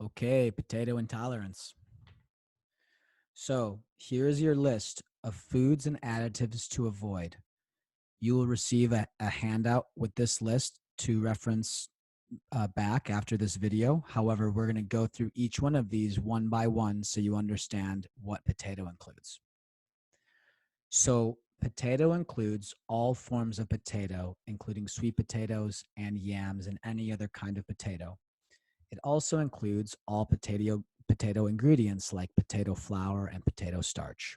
Okay, potato intolerance. So here's your list of foods and additives to avoid. You will receive a handout with this list to reference back after this video. However, we're going to go through each one of these one by one so you understand what potato includes. So potato includes all forms of potato, including sweet potatoes and yams and any other kind of potato. It also includes all potato ingredients like potato flour and potato starch.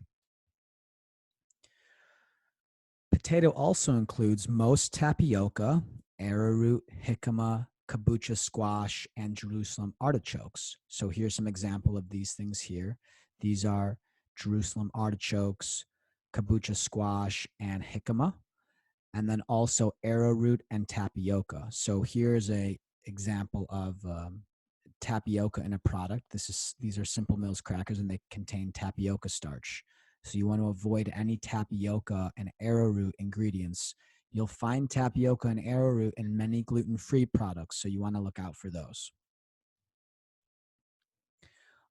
Potato also includes most tapioca, arrowroot, jicama, kabocha squash, and Jerusalem artichokes. So here's some example of these things here. These are Jerusalem artichokes, kabocha squash, and jicama, and then also arrowroot and tapioca. So here's a example of tapioca in a product. These are Simple Mills crackers, and they contain tapioca starch. So you want to avoid any tapioca and arrowroot ingredients. You'll find tapioca and arrowroot in many gluten-free products, so you want to look out for those.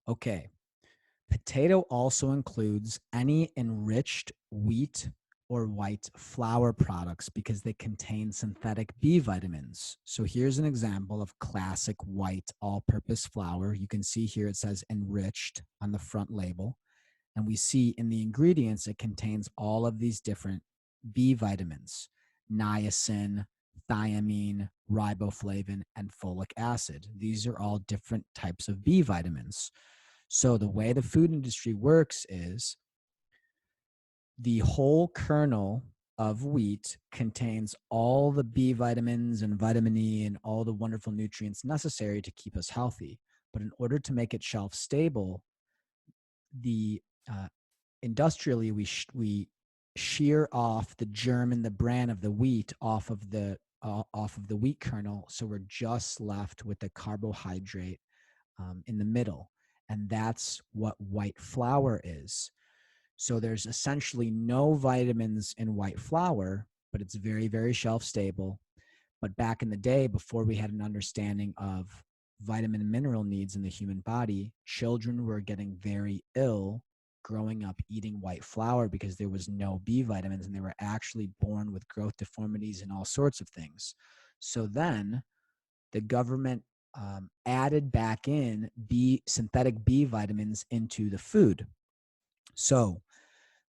Okay. Potato also includes any enriched wheat or white flour products because they contain synthetic B vitamins. So here's an example of classic white all-purpose flour. You can see here it says enriched on the front label. And we see in the ingredients it contains all of these different B vitamins: niacin, thiamine, riboflavin, and folic acid. These are all different types of B vitamins. So the way the food industry works is the whole kernel of wheat contains all the B vitamins and vitamin E and all the wonderful nutrients necessary to keep us healthy. But in order to make it shelf stable, the industrially we shear off the germ and the bran of the wheat off of the wheat kernel, so we're just left with the carbohydrate in the middle, and that's what white flour is. So there's essentially no vitamins in white flour, but it's very, very shelf stable. But back in the day, before we had an understanding of vitamin and mineral needs in the human body, children were getting very ill growing up eating white flour because there was no B vitamins, and they were actually born with growth deformities and all sorts of things. So then the government added back in synthetic B vitamins into the food. So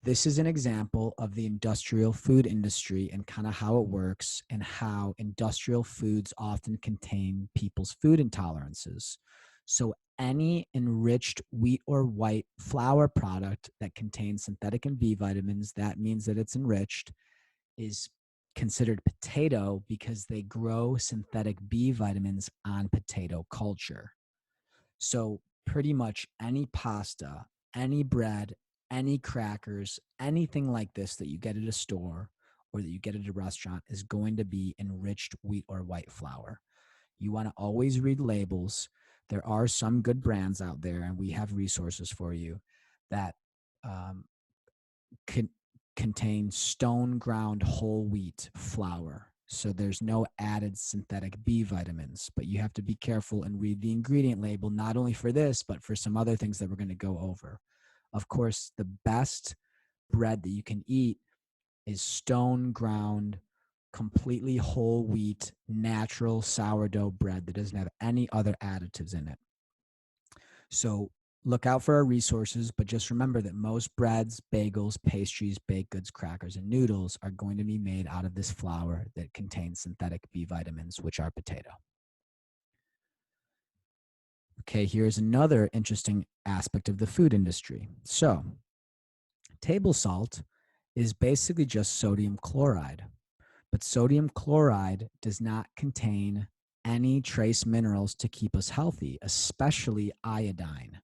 this is an example of the industrial food industry and kind of how it works and how industrial foods often contain people's food intolerances. So any enriched wheat or white flour product that contains synthetic and B vitamins, that means that it's enriched, is considered potato because they grow synthetic B vitamins on potato culture. So pretty much any pasta, any bread, any crackers, anything like this that you get at a store or that you get at a restaurant is going to be enriched wheat or white flour. You want to always read labels. There are some good brands out there, and we have resources for you that can contain stone ground whole wheat flour. So there's no added synthetic B vitamins, but you have to be careful and read the ingredient label, not only for this, but for some other things that we're going to go over. Of course, the best bread that you can eat is stone ground, completely whole wheat, natural sourdough bread that doesn't have any other additives in it. So look out for our resources, but just remember that most breads, bagels, pastries, baked goods, crackers, and noodles are going to be made out of this flour that contains synthetic B vitamins, which are potato. Okay, here's another interesting aspect of the food industry. So, table salt is basically just sodium chloride, but sodium chloride does not contain any trace minerals to keep us healthy, especially iodine.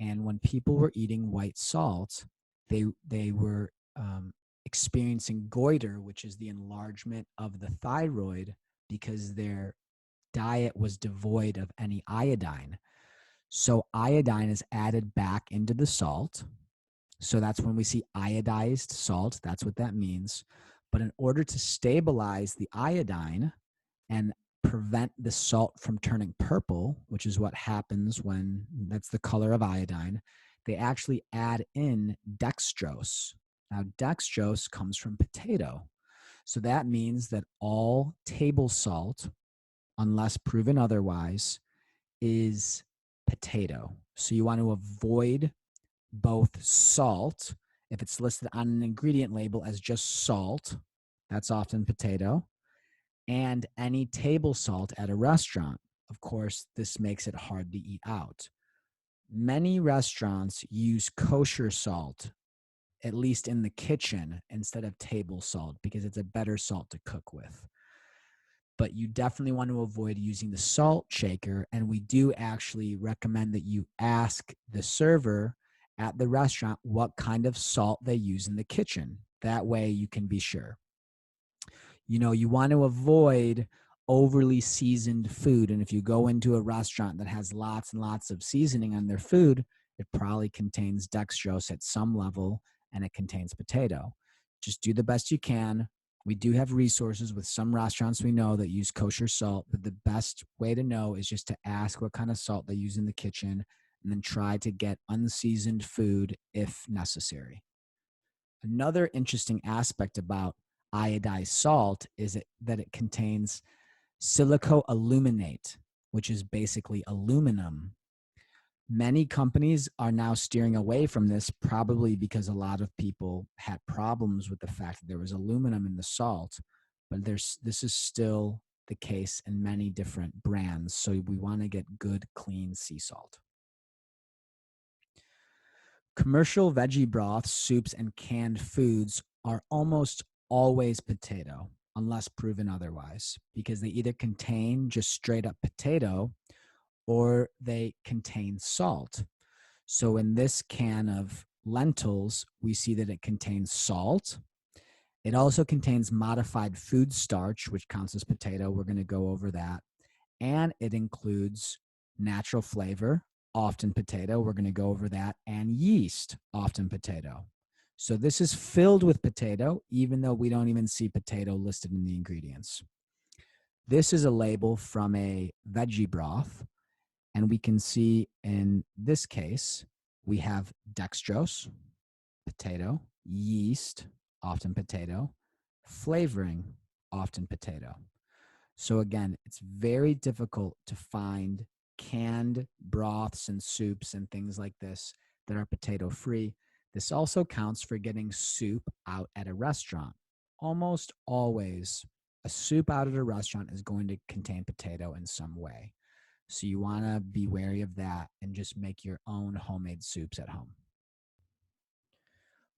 And when people were eating white salt, they were experiencing goiter, which is the enlargement of the thyroid, because their diet was devoid of any iodine. So iodine is added back into the salt. So that's when we see iodized salt. That's what that means. But in order to stabilize the iodine and prevent the salt from turning purple, which is what happens when that's the color of iodine, they actually add in dextrose. Now, dextrose comes from potato. So that means that all table salt, unless proven otherwise, is potato. So you want to avoid both salt, if it's listed on an ingredient label as just salt, that's often potato, and any table salt at a restaurant. Of course, this makes it hard to eat out. Many restaurants use kosher salt, at least in the kitchen, instead of table salt because it's a better salt to cook with. But you definitely want to avoid using the salt shaker. And we do actually recommend that you ask the server at the restaurant what kind of salt they use in the kitchen. That way you can be sure. You want to avoid overly seasoned food. And if you go into a restaurant that has lots and lots of seasoning on their food, it probably contains dextrose at some level and it contains potato. Just do the best you can. We do have resources with some restaurants we know that use kosher salt, but the best way to know is just to ask what kind of salt they use in the kitchen and then try to get unseasoned food if necessary. Another interesting aspect about iodized salt is that it contains silicoaluminate, which is basically aluminum. Many companies are now steering away from this, probably because a lot of people had problems with the fact that there was aluminum in the salt, but this is still the case in many different brands. So we want to get good, clean sea salt. Commercial veggie broths, soups, and canned foods are almost always potato, unless proven otherwise, because they either contain just straight up potato or they contain salt. So in this can of lentils, we see that it contains salt. It also contains modified food starch, which counts as potato. We're going to go over that. And it includes natural flavor, often potato. We're going to go over that. And yeast, often potato. So this is filled with potato, even though we don't even see potato listed in the ingredients. This is a label from a veggie broth. And we can see in this case, we have dextrose, potato, yeast, often potato, flavoring, often potato. So again, it's very difficult to find canned broths and soups and things like this that are potato free. This also counts for getting soup out at a restaurant. Almost always, a soup out at a restaurant is going to contain potato in some way. So you want to be wary of that and just make your own homemade soups at home.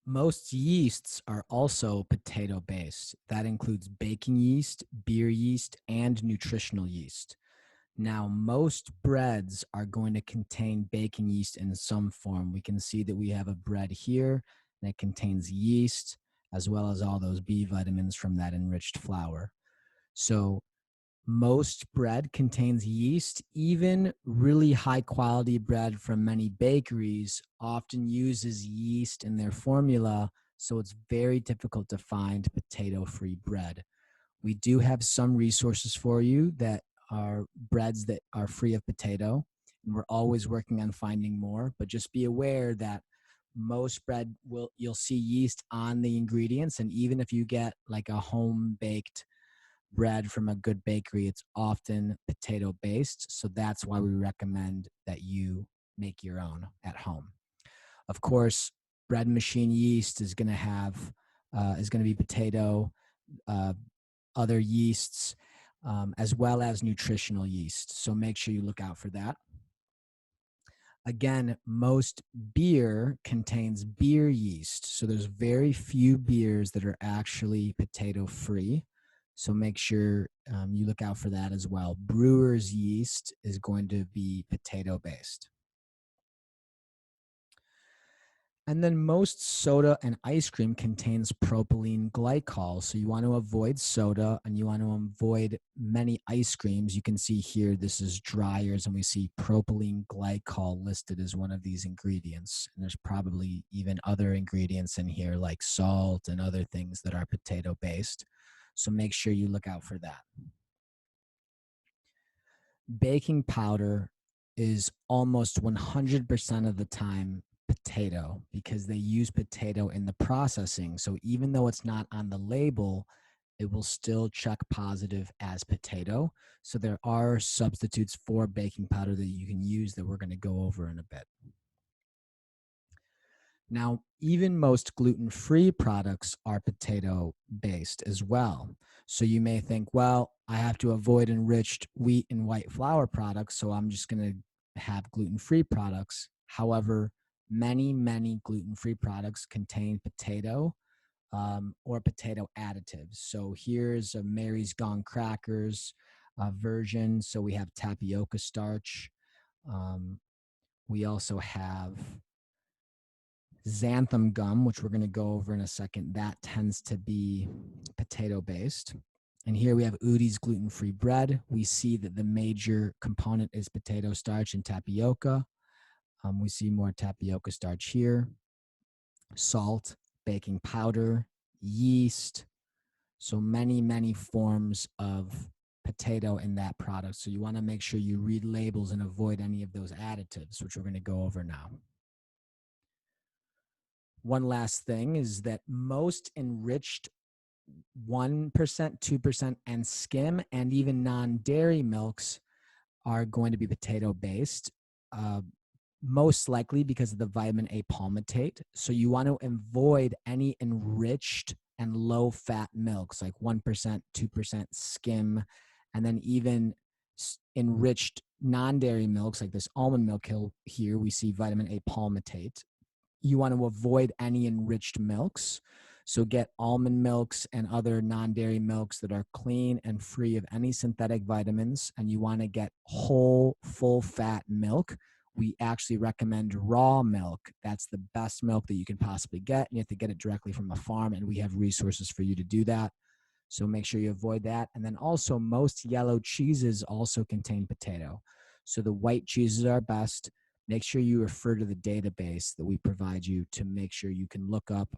Most yeasts are also potato based. That includes baking yeast, beer yeast, and nutritional yeast. Now, most breads are going to contain baking yeast in some form. We can see that we have a bread here that contains yeast as well as all those B vitamins from that enriched flour. So most bread contains yeast. Even really high quality bread from many bakeries often uses yeast in their formula, so it's very difficult to find potato free bread. We do have some resources for you that are breads that are free of potato, and we're always working on finding more, but just be aware that most bread you'll see yeast on the ingredients, and even if you get like a home baked bread from a good bakery, it's often potato based. So that's why we recommend that you make your own at home. Of course, bread machine yeast is going to have is going to be potato, uh, other yeasts, as well as nutritional yeast. So make sure you look out for that. Again, most beer contains beer yeast. So there's very few beers that are actually potato free. So make sure you look out for that as well. Brewer's yeast is going to be potato based. And then most soda and ice cream contains propylene glycol. So you want to avoid soda and you want to avoid many ice creams. You can see here, this is Dryers, and we see propylene glycol listed as one of these ingredients. And there's probably even other ingredients in here like salt and other things that are potato based. So make sure you look out for that. Baking powder is almost 100% of the time potato because they use potato in the processing. So even though it's not on the label, it will still check positive as potato. So there are substitutes for baking powder that you can use that we're going to go over in a bit. Now, even most gluten-free products are potato-based as well. So you may think, well, I have to avoid enriched wheat and white flour products, so I'm just going to have gluten-free products. However, many gluten-free products contain potato or potato additives. So here's a Mary's Gone Crackers version. So we have tapioca starch. We also have xanthan gum, which we're going to go over in a second. That tends to be potato based. And here we have Udi's gluten-free bread. We see that the major component is potato starch and tapioca. We see more tapioca starch here. Salt, baking powder, yeast. So many forms of potato in that product. So you want to make sure you read labels and avoid any of those additives, which we're going to go over now. One last thing is that most enriched 1%, 2%, and skim, and even non-dairy milks are going to be potato based, most likely because of the vitamin A palmitate. So you want to avoid any enriched and low fat milks like 1%, 2% skim, and then even enriched non-dairy milks like this almond milk here we see vitamin A palmitate. You want to avoid any enriched milks. So get almond milks and other non-dairy milks that are clean and free of any synthetic vitamins. And you want to get whole, full fat milk. We actually recommend raw milk. That's the best milk that you can possibly get. And you have to get it directly from a farm, and we have resources for you to do that. So make sure you avoid that. And then also most yellow cheeses also contain potato. So the white cheeses are best. Make sure you refer to the database that we provide you to make sure you can look up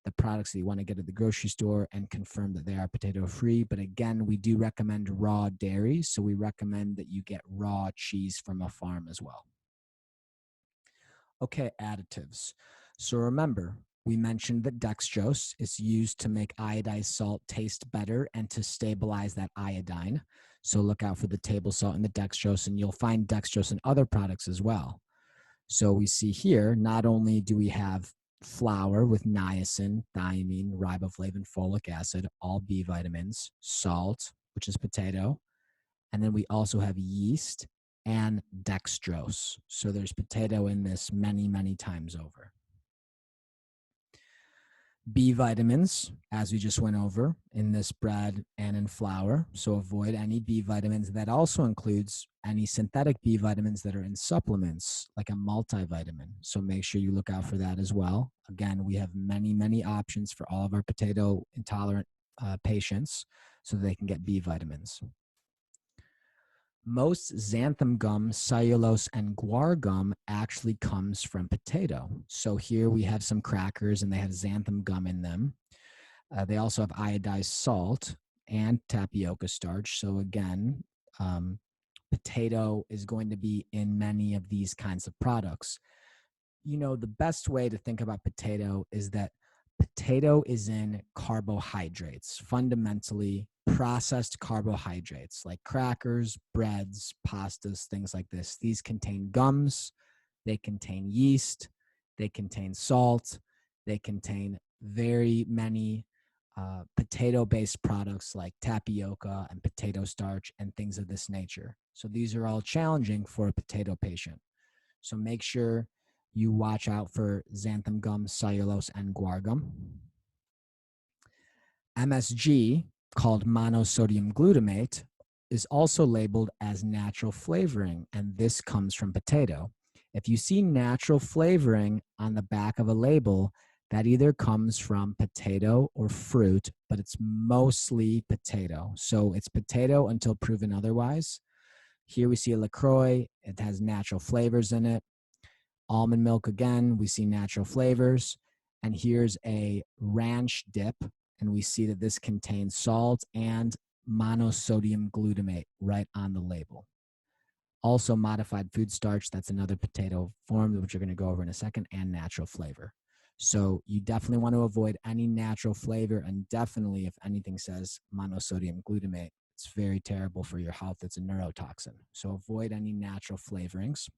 the products that you want to get at the grocery store and confirm that they are potato free. But again, we do recommend raw dairy. So we recommend that you get raw cheese from a farm as well. Okay, additives. So remember, we mentioned that dextrose is used to make iodized salt taste better and to stabilize that iodine. So look out for the table salt and the dextrose, and you'll find dextrose in other products as well. So we see here, not only do we have flour with niacin, thiamine, riboflavin, folic acid, all B vitamins, salt, which is potato, and then we also have yeast and dextrose. So there's potato in this many times over. B vitamins, as we just went over in this bread and in flour. So avoid any B vitamins. That also includes any synthetic B vitamins that are in supplements, like a multivitamin. So make sure you look out for that as well. Again, we have many options for all of our potato intolerant patients so they can get B vitamins. Most xanthan gum, cellulose, and guar gum actually comes from potato. So here we have some crackers and they have xanthan gum in them. They also have iodized salt and tapioca starch. So again, potato is going to be in many of these kinds of products. You know, the best way to think about potato is that potato is in carbohydrates, fundamentally processed carbohydrates like crackers, breads, pastas, things like this. These contain gums, they contain yeast, they contain salt, they contain very many potato-based products like tapioca and potato starch and things of this nature. So these are all challenging for a potato patient. So make sure you watch out for xanthan gum, cellulose, and guar gum. MSG, called monosodium glutamate, is also labeled as natural flavoring, and this comes from potato. If you see natural flavoring on the back of a label, that either comes from potato or fruit, but it's mostly potato. So it's potato until proven otherwise. Here we see a LaCroix. It has natural flavors in it. Almond milk, again, we see natural flavors. And here's a ranch dip, and we see that this contains salt and monosodium glutamate right on the label. Also, modified food starch, that's another potato form, which you're going to go over in a second, and natural flavor. So you definitely want to avoid any natural flavor, and definitely if anything says monosodium glutamate, it's very terrible for your health. It's a neurotoxin. So avoid any natural flavorings.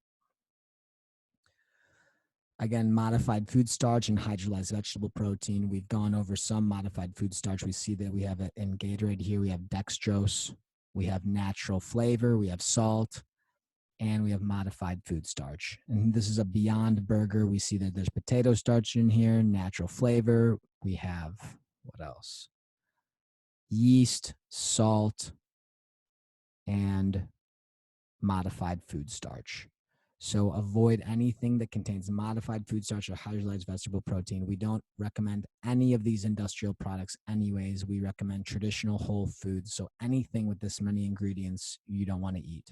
Again, modified food starch and hydrolyzed vegetable protein. We've gone over some modified food starch. We see that we have it in Gatorade here. We have dextrose, we have natural flavor, we have salt, and we have modified food starch. And this is a Beyond Burger. We see that there's potato starch in here, natural flavor. We have, what else? Yeast, salt, and modified food starch. So avoid anything that contains modified food starch or hydrolyzed vegetable protein. We don't recommend any of these industrial products anyways. We recommend traditional whole foods. So anything with this many ingredients you don't want to eat.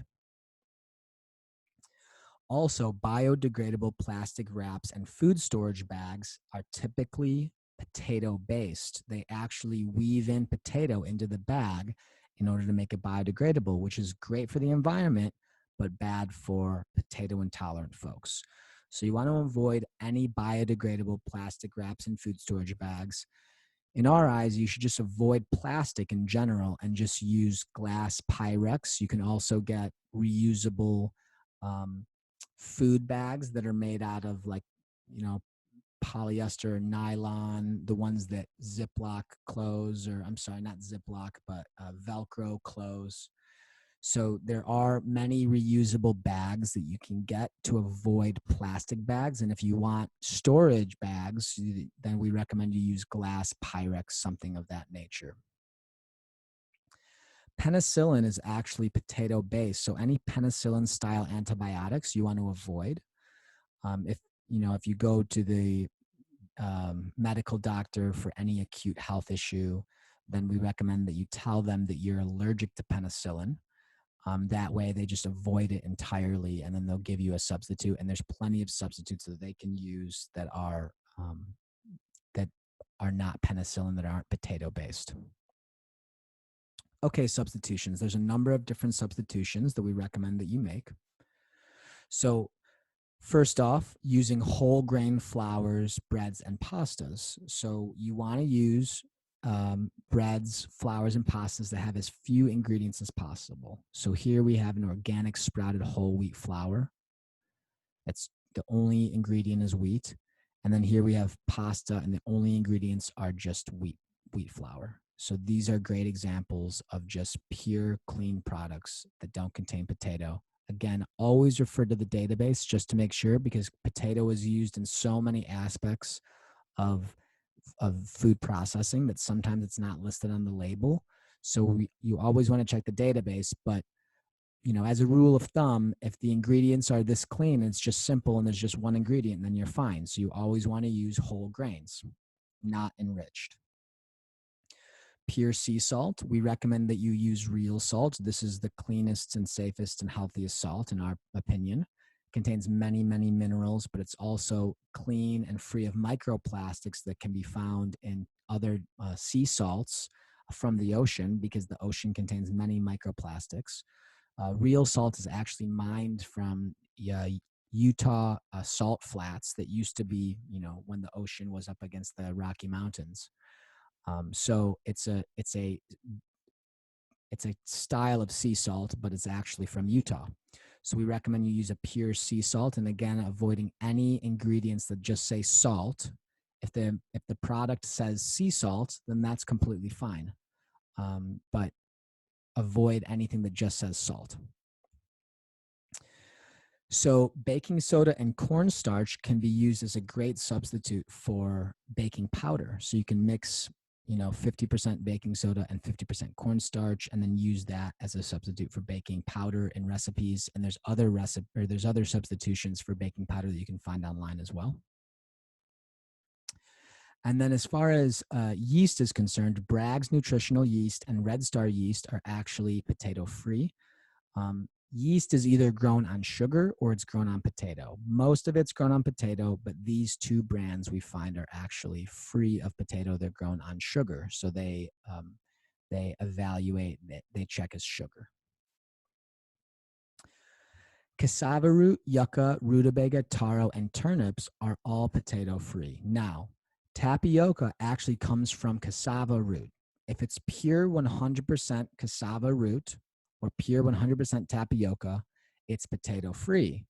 Also, biodegradable plastic wraps and food storage bags are typically potato based. They actually weave in potato into the bag in order to make it biodegradable, which is great for the environment, but bad for potato intolerant folks. So you want to avoid any biodegradable plastic wraps and food storage bags. In our eyes, you should just avoid plastic in general and just use glass Pyrex. You can also get reusable um, food bags that are made out of, like, you know, polyester, nylon, the ones that Ziploc close, or I'm sorry, not Ziploc, but Velcro close. So there are many reusable bags that you can get to avoid plastic bags. And if you want storage bags, then we recommend you use glass, Pyrex, something of that nature. Penicillin is actually potato based. So any penicillin style antibiotics you want to avoid. If you go to the medical doctor for any acute health issue, then we recommend that you tell them that you're allergic to penicillin. That way they just avoid it entirely, and then they'll give you a substitute. And there's plenty of substitutes that they can use that are not penicillin, that aren't potato based. Okay, substitutions. There's a number of different substitutions that we recommend that you make. So first off, using whole grain flours, breads, and pastas. So you want to use breads, flours, and pastas that have as few ingredients as possible. So here we have an organic sprouted whole wheat flour. That's the only ingredient is wheat. And then here we have pasta, and the only ingredients are just wheat flour. So these are great examples of just pure, clean products that don't contain potato. Again, always refer to the database just to make sure, because potato is used in so many aspects of food processing that sometimes it's not listed on the label. So you always want to check the database. But as a rule of thumb, if the ingredients are this clean, it's just simple, and there's just one ingredient, then you're fine. So you always want to use whole grains, not enriched. Pure sea salt, we recommend that you use real salt. This is the cleanest and safest and healthiest salt, in our opinion. It contains many, many minerals, but it's also clean and free of microplastics that can be found in other sea salts from the ocean, because the ocean contains many microplastics. Real salt is actually mined from Utah salt flats that used to be, when the ocean was up against the Rocky Mountains. So it's a style of sea salt, but it's actually from Utah. So we recommend you use a pure sea salt, and again, avoiding any ingredients that just say salt. If the product says sea salt, then that's completely fine. But avoid anything that just says salt. So baking soda and cornstarch can be used as a great substitute for baking powder. So you can mix 50% baking soda and 50% cornstarch, and then use that as a substitute for baking powder in recipes. And there's other substitutions for baking powder that you can find online as well. And then as far as yeast is concerned, Bragg's nutritional yeast and Red Star yeast are actually potato free. Yeast is either grown on sugar or it's grown on potato. Most of it's grown on potato, but these two brands we find are actually free of potato. They're grown on sugar, so they evaluate, they check as sugar. Cassava root, yucca, rutabaga, taro, and turnips are all potato free. Now, tapioca actually comes from cassava root. If it's pure 100% cassava root or pure 100% tapioca, it's potato free.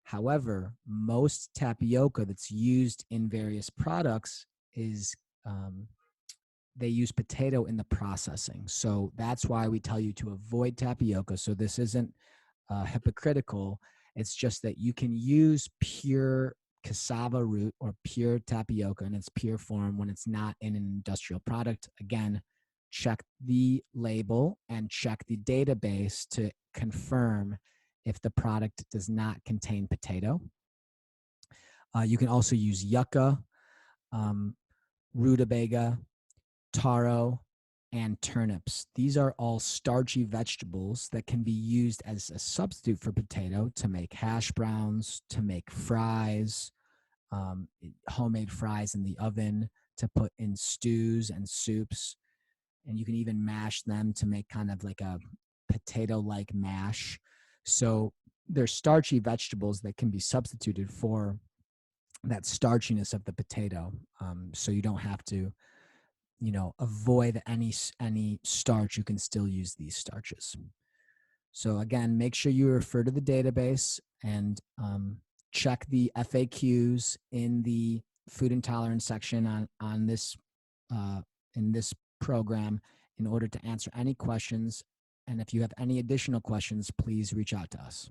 However, most tapioca that's used in various products is um, they use potato in the processing. So that's why we tell you to avoid tapioca. So this isn't hypocritical. It's just that you can use pure cassava root or pure tapioca in its pure form when it's not in an industrial product. Again, check the label and check the database to confirm if the product does not contain potato. You can also use yucca, um, rutabaga, taro, and turnips. These are all starchy vegetables that can be used as a substitute for potato to make hash browns, to make fries, homemade fries in the oven, to put in stews and soups. And you can even mash them to make kind of like a potato like mash. So they're starchy vegetables that can be substituted for that starchiness of the potato. So you don't have to avoid any starch. You can still use these starches. So again, make sure you refer to the database and check the FAQs in the food intolerance section on this in this program in order to answer any questions. And if you have any additional questions, please reach out to us.